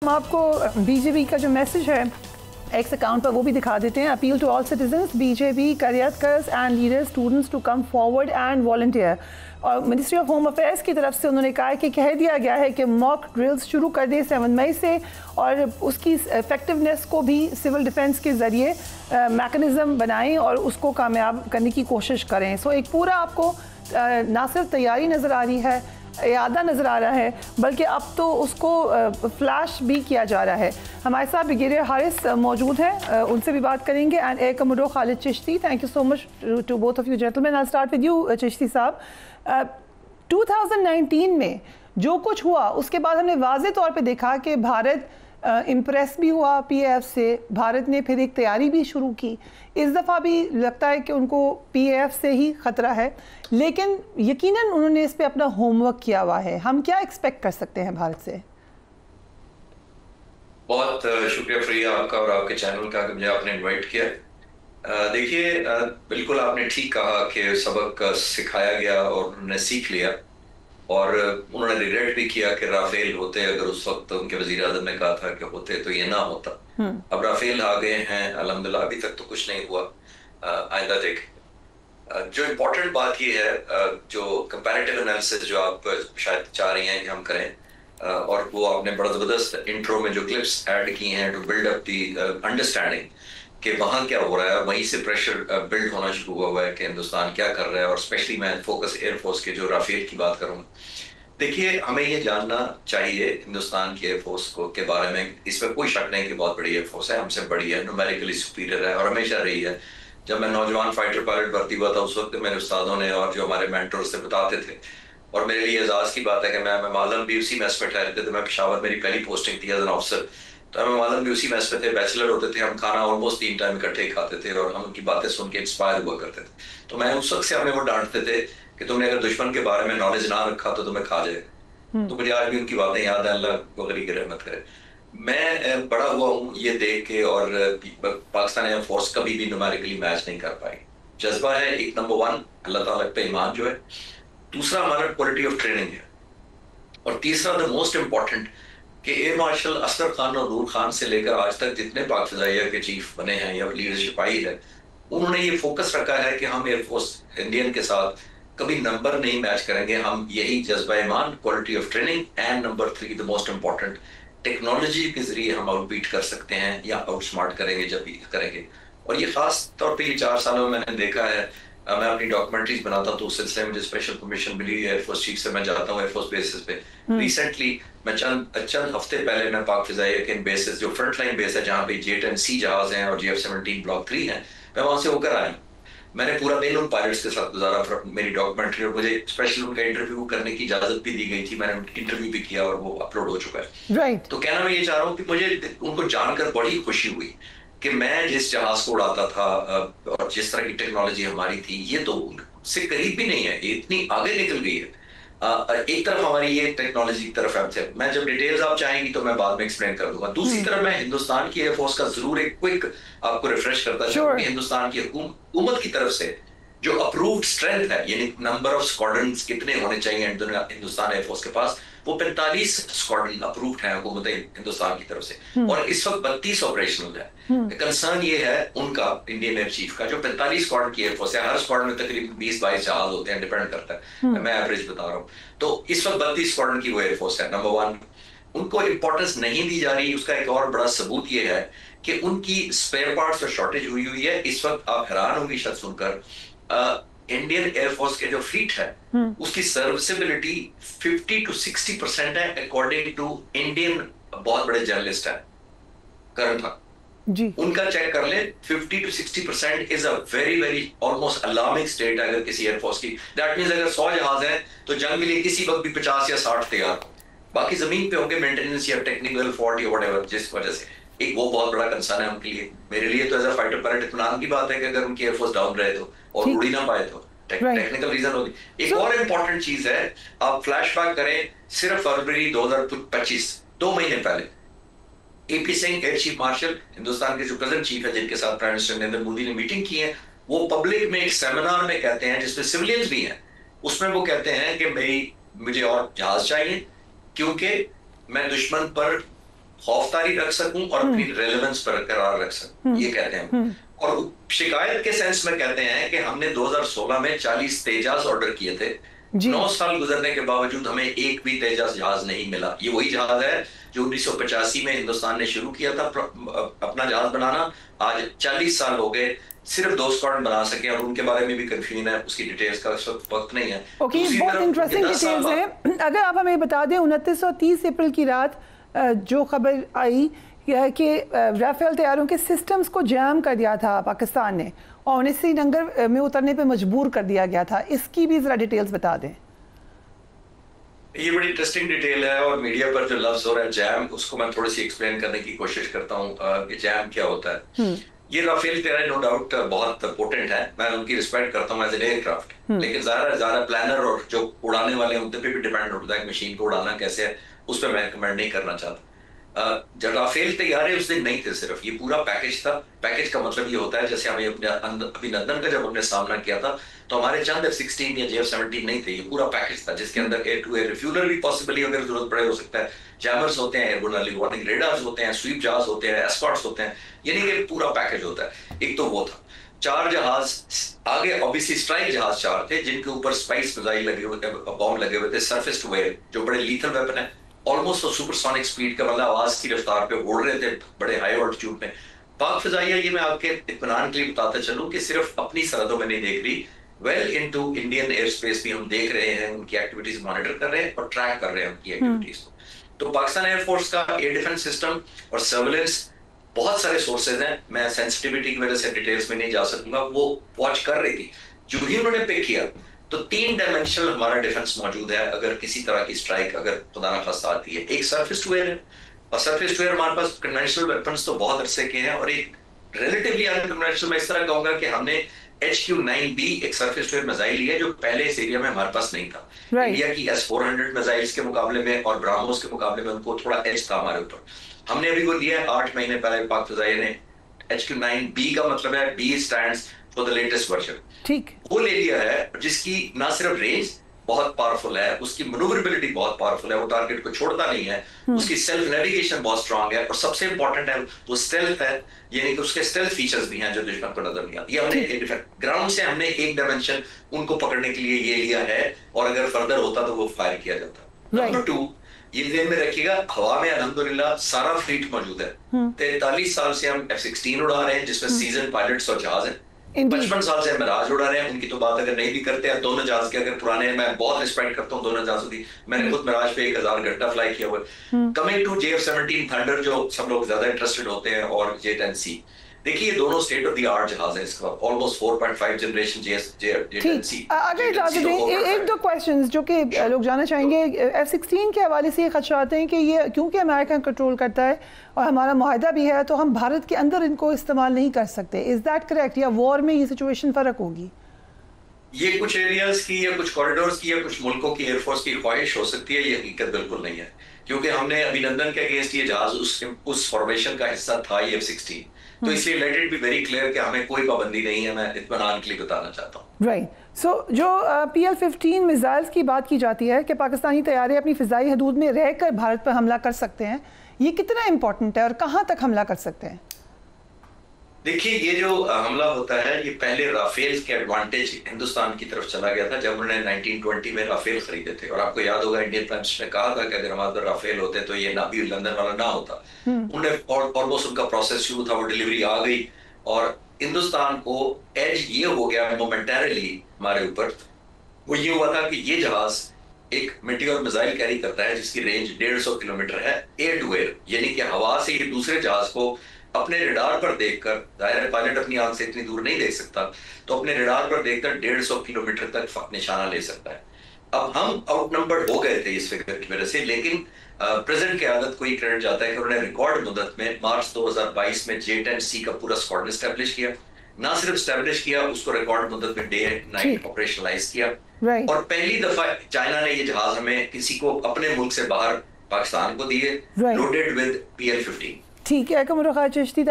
हम आपको बीजेपी का जो मैसेज है एक्स अकाउंट पर वो भी दिखा देते हैं। Appeal to all citizens, BJP कार्यकर्ता and leaders students to come forward and volunteer. और मिनिस्ट्री ऑफ होम अफेयर्स की तरफ से उन्होंने कहा है कि कह दिया गया है कि मॉक ड्रिल्स शुरू कर दें 7 मई से, और उसकी इफेक्टिवनेस को भी सिविल डिफेंस के ज़रिए मैकेनिज़्म बनाएं और उसको कामयाब करने की कोशिश करें। सो एक पूरा आपको ना सिर्फ तैयारी नज़र आ रही है, यादा नज़र आ रहा है, बल्कि अब तो उसको फ्लैश भी किया जा रहा है। हमारे साथ ब्रिगेडियर हारिस मौजूद हैं, उनसे भी बात करेंगे, and air commodore Khalid Chishti. Thank you so much to both of you gentleman. I start with you Chishti साहब। 2019 में जो कुछ हुआ उसके बाद हमने वाज़े तौर पे देखा कि भारत इम्प्रेस भी हुआ पीएएफ से, भारत ने फिर एक तैयारी भी शुरू की। इस दफ़ा भी लगता है कि उनको पीएएफ से ही ख़तरा है, लेकिन यकीनन उन्होंने इस पे अपना होमवर्क किया हुआ है। हम क्या एक्सपेक्ट कर सकते हैं भारत से? बहुत शुक्रिया प्रिया आपका और आपके चैनल का कि मुझे आपने इनवाइट किया। देखिए, बिल्कुल आपने ठीक कहा कि सबक सिखाया गया और उन्होंने सीख लिया, और उन्होंने रिग्रेट भी किया कि राफेल होते, अगर उस वक्त उनके वजीर आज़म ने कहा था कि होते तो ये ना होता। अब राफेल आ गए हैं, अल्हम्दुलिल्लाह, अभी तक तो कुछ नहीं हुआ। आइंदा देखें। जो इम्पोर्टेंट बात ये है, जो कंपैरेटिव एनालिसिस जो आप शायद चाह रही हैं कि हम करें, और वो आपने बड़ा ज़बरदस्त इंट्रो में जो क्लिप्स ऐड की हैं to build up the understanding कि वहाँ क्या हो रहा है, वहीं से प्रेशर बिल्ड होना शुरू हुआ है कि हिंदुस्तान क्या कर रहा है। और स्पेशली मैं फोकस एयरफोर्स के जो राफेल की बात करूँगा। देखिए, हमें ये जानना चाहिए हिंदुस्तान की एयरफोर्स को के बारे में, इसमें कोई शक नहीं कि बहुत बड़ी एयरफोर्स है, हमसे बड़ी है, न्यूमेरिकली सुपीरियर है और हमेशा रही है। जब मैं नौजवान फाइटर पायलट भर्ती हुआ था, उस वक्त मेरे उस्तादों ने और जो हमारे मेंटर्स से बताते थे, और मेरे लिए एजाज की बात है कि मैं मालम भी उसी मैस में ठहरते थे। मैं पेशावर, मेरी पहली पोस्टिंग थी एज एन ऑफिसर, तो हम मालम भी उसी मैस में थे, बैचलर होते थे, हम खाना ऑलमोस्ट 3 टाइम इकट्ठे खाते थे और हम उनकी बातें सुन के इंस्पायर हुआ करते थे। तो मैं उस वक्त से हमें वो डांटते थे कि तुमने अगर दुश्मन के बारे में नॉलेज ना रखा तो तुम्हें खा जाएगा। तो मुझे आज भी उनकी बातें याद है, अल्लाह वगैरह की रहमत करे। मैं बड़ा हुआ हूँ ये देख के, और पाकिस्तान एयरफोर्स कभी भी न्यूमेरिकली मैच नहीं कर पाई। जज्बा है एक, नंबर 1 अल्लाह ताला पे ईमान जो है, दूसरा हमारा क्वालिटी ऑफ ट्रेनिंग है, और तीसरा द मोस्ट इम्पॉर्टेंट कि एयर मार्शल असगर खान और नूर खान से लेकर आज तक जितने पाक फ़िज़ाइया के चीफ बने हैं या लीडरशिप आई है, उन्होंने ये फोकस रखा है कि हम एयरफोर्स इंडियन के साथ कभी नंबर नहीं मैच करेंगे। हम यही जज्बा ईमान, quality of training, and number 3 the most important, technology के जरिए हम आउटबीट कर सकते हैं या आउटस्मार्ट करेंगे जब भी करेंगे। और ये खास तौर पे ये 4 सालों में मैंने देखा है। मैं अपनी डॉक्यूमेंट्रीज बनाता हूँ तो उस सिलसिले में मुझे स्पेशल परमिशन मिली है एयरफोर्स चीफ से, मैं जाता हूँ एयरफोर्स बेसिस पे। रिसेंटली मैं चंद हफ्ते पहले मैं पाक फिजाइया के बेसिस, जो फ्रंट लाइन बेस है जहाँ पे J-10C जहाज हैं और GF-17 ब्लॉक 3 है, मैं वहां से होकर आया। मैंने पूरा दिन उन पायलट्स के साथ गुजारा मेरी डॉक्यूमेंट्री, और मुझे स्पेशल उनका इंटरव्यू करने की इजाजत भी दी गई थी। मैंने इंटरव्यू भी किया और वो अपलोड हो चुका है। राइट। तो कहना मैं ये चाह रहा हूँ कि मुझे उनको जानकर बड़ी खुशी हुई कि मैं जिस जहाज को उड़ाता था और जिस तरह की टेक्नोलॉजी हमारी थी, ये तो उससे करीब भी नहीं है, ये इतनी आगे निकल गई है। एक तरफ हमारी ये टेक्नोलॉजी की तरफ है, मैं जब डिटेल्स आप चाहेंगी तो मैं बाद में एक्सप्लेन कर दूंगा। दूसरी तरफ मैं हिंदुस्तान की एयरफोर्स का जरूर एक क्विक आपको रिफ्रेश करता चाहूंगा। हिंदुस्तान की हुकूमत की तरफ से जो अप्रूव्ड स्ट्रेंथ है, यानी नंबर ऑफ स्क्वाड्रन्स कितने होने चाहिए हिंदुस्तान एयरफोर्स के पास, वो 45 स्क्वाड्रन अप्रूव्ड है हुकूमत हिंदुस्तान की तरफ से, और इस वक्त 32 ऑपरेशनल है। कंसर्न ये है उनका, इंडियन एयर चीफ का, जो 45 स्क्वाड्रन की एयरफोर्स है, हर स्क्वाड्रन में तकरीबन 20-22 जहाज होते हैं, डिपेंड करता है, मैं एवरेज बता रहा हूँ। तो इस वक्त 32 स्क्वाड्रन की वो एयरफोर्स है। नंबर 1, उनको इंपॉर्टेंस नहीं दी जा रही। उसका एक और बड़ा सबूत ये है कि उनकी स्पेयर पार्ट्स पर शॉर्टेज हुई है। इस वक्त आप हैरान होंगी शायद सुनकर, इंडियन एयरफोर्स के जो फ्लीट है उसकी सर्विसेबिलिटी 50 to 60% है, अकॉर्डिंग टू इंडियन बहुत बड़े जर्नलिस्ट है करण था जी, उनका चेक कर ले। 50 to 60% is a very very almost alarming state अगर किसी एयरफोर्स की। दैट मींस अगर 100 जहाज है तो जंग के लिए किसी वक्त भी 50 या 60 तैयार, बाकी जमीन पे होंगे मेंटेनेंस या टेक्निकल फॉल्ट या व्हाटएवर, जिस वजह से एक वो बहुत बड़ा कंसर्न है उनके लिए। मेरे लिए तो एज अ फाइटर पायलट इत्मीनान की बात है कि अगर उनकी एयरफोर्स डाउन रहे तो और उड़ ही ना पाए तो टेक्निकल रीजन होगी। एक और इम्पोर्टेंट चीज है, आप फ्लैशबैक करें सिर्फ फरवरी 2025, 2 महीने पहले AP Singh air chief marshal, Hindustan के जो प्रेजेंट चीफ है जिनके साथ प्राइम मिनिस्टर नरेंद्र मोदी ने मीटिंग की है, वो पब्लिक में एक सेमिनार में कहते हैं जिसमें सिविलियंस भी हैं, उसमें वो कहते हैं कि भाई मुझे और जहाज चाहिए क्योंकि मैं दुश्मन पर खौफदारी रख सकूं और अपनी रेलेवेंस बरकरार रख सकूं, ये कहते हैं। और शिकायत के सेंस में कहते हैं कि हमने 2016 में 40 तेजाज ऑर्डर किए थे, 9 साल गुजरने के बावजूद हमें एक भी तेजाज जहाज नहीं मिला। ये वही जहाज है जो 1985 में हिंदुस्तान ने शुरू किया था अपना जहाज बनाना। आज 40 साल हो गए, सिर्फ 2 स्क्वाड्रन बना सके और उनके बारे में भी कंफ्यूजन है, उसकी डिटेल्स का इस वक्त नहीं है। ओके, बहुत इंटरेस्टिंग डिटेल्स हैं। अगर आप हमें बता दें, 29 और 30 अप्रैल की रात जो खबर आई कि राफेल तैयारों के सिस्टम्स को जैम कर दिया था पाकिस्तान ने और उन्हें श्रीनगर में उतरने पे मजबूर कर दिया गया था, इसकी भी जरा डिटेल्स बता दें। ये बड़ी इंटरेस्टिंग डिटेल है और मीडिया पर जो लफ्ज हो रहा है जैम, उसको मैं थोड़ी सी एक्सप्लेन करने की कोशिश करता हूँ कि जैम क्या होता है। ये राफेल तैयारी नो डाउट बहुत पोटेंट है, मैं उनकी रिस्पेक्ट करता हूँ एज एन एयरक्राफ्ट, लेकिन ज्यादा प्लानर और जो उड़ाने वाले उनके पे भी डिपेंड होता है मशीन को उड़ाना कैसे है, उस पर मैं कमेंट नहीं करना चाहता। जब राफेल तैयार है उस दिन नहीं थे, सिर्फ ये पूरा पैकेज था। पैकेज का मतलब ये होता है, जैसे हमें अपने अभिनंदन का जब हमने सामना किया था तो हमारे चंद F-16 या JF-17 नहीं थे, ये पूरा पैकेज था जिसके अंदर एयर टू एयर रिफ्यूलर भी पॉसिबली अगर जरूरत पड़े हो सकता है, जैमर्स होते हैं, एयरबोर्न अर्ली वार्निंग रेडार्स होते हैं, स्वीप जहाज होते हैं, एस्कॉर्ट्स होते हैं, यानी कि पूरा पैकेज होता है। एक तो वो था। 4 जहाज आगे ऑब्वियसली स्ट्राइक जहाज 4 थे जिनके ऊपर स्पाइस मिसाइल लगे हुए थे, बॉम्ब लगे हुए थे, सरफेस टू एयर जो बड़े लीथल वेपन है, ऑलमोस्ट सुपरसोनिक स्पीड का मतलब आवाज की रफ्तार पे उड़ रहे थे बड़े हाई ऑल्टीट्यूड में। पाक फिजाइया, ये मैं आपके इत्मीनान के लिए बताता चलूं कि सिर्फ अपनी सरहदों में नहीं देख रही, well into Indian air space भी हम देख रहे हैं, उनकी एक्टिविटीज मॉनिटर कर रहे हैं और ट्रैक कर रहे हैं उनकी एक्टिविटीज को। तो पाकिस्तान एयरफोर्स का एयर डिफेंस सिस्टम और सर्विलेंस, बहुत सारे सोर्सेज हैं, मैं सेंसिटिविटी की वजह से डिटेल्स में नहीं जा सकूंगा, वो वॉच कर रही थी। जो ही उन्होंने पिक किया तो 3 डायमेंशनल हमारा डिफेंस मौजूद है अगर किसी तरह की स्ट्राइक अगर खुदा ना खास्ता आती है। एक सरफेस टू एयर है, और सरफेस टू एयर हमारे पास कन्वेंशनल वेपन्स तो बहुत अरसे के हैं, और एक रिलेटिवली अनकन्वेंशनल मैं इस तरह कहूंगा कि हमने HQ-9B एक सरफेस टू एयर मिसाइल लिया जो पहले इस एरिया में हमारे पास नहीं था। इंडिया की S-400 मिसाइल्स के मुकाबले में और ब्राह्मोस के मुकाबले में उनको थोड़ा एज था हमारे ऊपर। हमने अभी वो लिया है 8 महीने पहले पाक फिजाइया ने। HQ-9B का मतलब है B stands for the latest version, ठीक, वो ले लिया है जिसकी ना सिर्फ रेंज बहुत पावरफुल है, उसकी मैन्यूवरेबिलिटी बहुत पावरफुल है, वो टारगेट को छोड़ता नहीं है, उसकी सेल्फ नेविगेशन बहुत स्ट्रांग है, और सबसे इंपॉर्टेंट है वो स्टेल्थ है, यानी कि उसके स्टेल्थ फीचर्स भी हैं जो दुश्मन को नजर नहीं आते। ये हमने ग्राउंड से हमने एक डायमेंशन उनको पकड़ने के लिए ये लिया है, और अगर फर्दर होता तो वो फायर किया जाता। नंबर 2, ये ध्यान में रखिएगा, हवा में अल्हम्दुलिल्लाह सारा फ्लीट मौजूद है। 43 साल से हम F-16 उड़ा रहे हैं जिसमें सीजन पायलट्स और जहाज हैं। 55 साल से मिराज उड़ा रहे हैं, उनकी तो बात अगर नहीं भी करते हैं, दोनों जहाज के अगर पुराने, मैं बहुत रिस्पेक्ट करता हूँ दोनों जहाजों की, मैंने खुद मिराज पे 1000 घंटा फ्लाई किया हुआ। कमिंग टू JF-17 थंडर जो सब लोग ज्यादा इंटरेस्टेड होते हैं, और J-10C, देखिए ये दोनों स्टेट ऑफ द आर्ट जहाज है, इसका ऑलमोस्ट 4.5 जनरेशन J-10C। अगर इजाजत दें, एक दो क्वेश्चंस जो कि लोग जानना चाहेंगे। F-16 के हवाले से ये खदशात हैं कि ये क्योंकि अमेरिका कंट्रोल करता है और हमारा मुआहदा भी है, तो हम भारत के अंदर इनको इस्तेमाल नहीं कर सकते, इज दैट करेक्ट, या वॉर में ये सिचुएशन फर्क होगी? ये कुछ एरियाज की या कुछ कॉरिडोर्स की या कुछ मुल्कों की एयरफोर्स की ख्वाहिश हो सकती है, ये हकीकत बिल्कुल नहीं है, क्योंकि हमने अभिनंदन के अगेंस्ट ये जहाज उस फॉर्मेशन का हिस्सा था ये F-16, तो इसलिए let it be very clear कि हमें कोई पाबंदी नहीं है, मैं इत्मीनान के लिए बताना चाहता हूँ। राइट, सो जो PL-15 मिसाइल्स की बात की जाती है कि पाकिस्तानी तैयारे अपनी फिजाई हदूद में रहकर भारत पर हमला कर सकते हैं, ये कितना इंपॉर्टेंट है और कहाँ तक हमला कर सकते हैं? देखिए, ये जो हमला होता है ये पहले राफेल के एडवांटेज हिंदुस्तान की तरफ चला गया था जब उन्होंने 1920 में राफेल खरीदे थे, और आपको याद होगा इंडियन प्राइम मिनिस्टर ने कहा था कि अगर हमारे पास राफेल होते तो ये ना भी लंदन वाला ना होता। उन्होंने ऑलमोस्ट उनका प्रोसेस शुरू था, वो डिलीवरी आ गई, और हिंदुस्तान को एज ये हो गया मोमेंटरली हमारे ऊपर, वो ये हुआ था कि ये जहाज एक मेटियोर मिसाइल कैरी करता है जिसकी रेंज 150 किलोमीटर है एयर टू एयर, यानी कि हवा से ये दूसरे जहाज को अपने रडार पर देखकर, जाहिर है पायलट अपनी आंख से इतनी दूर नहीं देख सकता, तो अपने रडार पर देखकर 150 किलोमीटर तक निशाना ले सकता है। अब हम आउटनंबर्ड हो गए थे इस फिगर की वजह से, लेकिन प्रेसिडेंट की आदत को ही क्रेडिट जाता है कि उन्होंने रिकॉर्ड मुद्दत में मार्च 2022 में J-10C का पूरा स्क्वाड्रन एस्टेब्लिश किया, ना सिर्फ एस्टेब्लिश किया, उसको रिकॉर्ड मुद्दत में डे नाइट ऑपरेशनलाइज किया, और पहली दफा चाइना ने ये जहाज हमें किसी को अपने मुल्क से बाहर पाकिस्तान को दिए, लोडेड विद PL-15। ठीक है, कमरुल चिश्ती।